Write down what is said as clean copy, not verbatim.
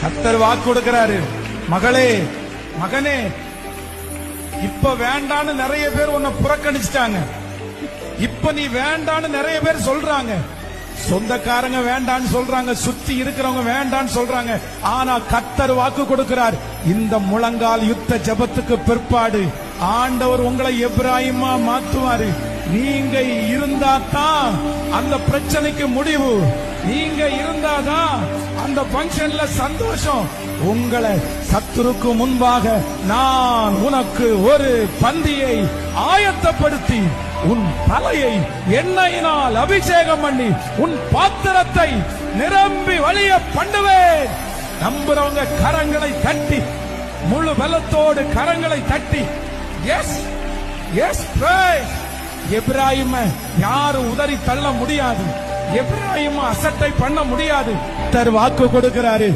கர்த்தர் வாக்கு கொடுக்கிறாரு, மகளே மகனே, இப்ப வேண்டான்னு நிறைய பேர் உன்னை புறக்கணிச்சிட்டாங்க. இப்ப நீ வேண்டான்னு நிறைய பேர் சொல்றாங்க. சொந்தக்காரங்க வேண்டான்னு சொல்றாங்க, சுத்தி இருக்கிறவங்க வேண்டான்னு சொல்றாங்க. ஆனா கர்த்தர் வாக்கு கொடுக்கிறார், இந்த முழங்கால் யுத்த ஜெபத்துக்கு பிற்பாடு ஆண்டவர் உங்களை எப்ராயிமா மாத்துவாரு. நீங்க இருந்தா தான் அந்த பிரச்சனைக்கு முடிவு. நீங்க இருந்தாதான் அந்த பங்கன்ல சந்தோஷம். உங்களை சத்துருக்கு முன்பாக நான் உனக்கு ஒரு பந்தியை ஆயத்தப்படுத்தி உன் தலையை எண்ணெயினால் அபிஷேகம் பண்ணி உன் பாத்திரத்தை நிரம்பி வழிய பண்ணுவேன். நம்புறவங்க கரங்களை தட்டி, முழு பலத்தோடு கரங்களை தட்டி எஸ் எஸ் எப்ராயிம யாரும் உதறி தள்ள முடியாது. எப்ராயிம அசட்டை பண்ண முடியாது. வாக்கு கொடுக்கிறாரு.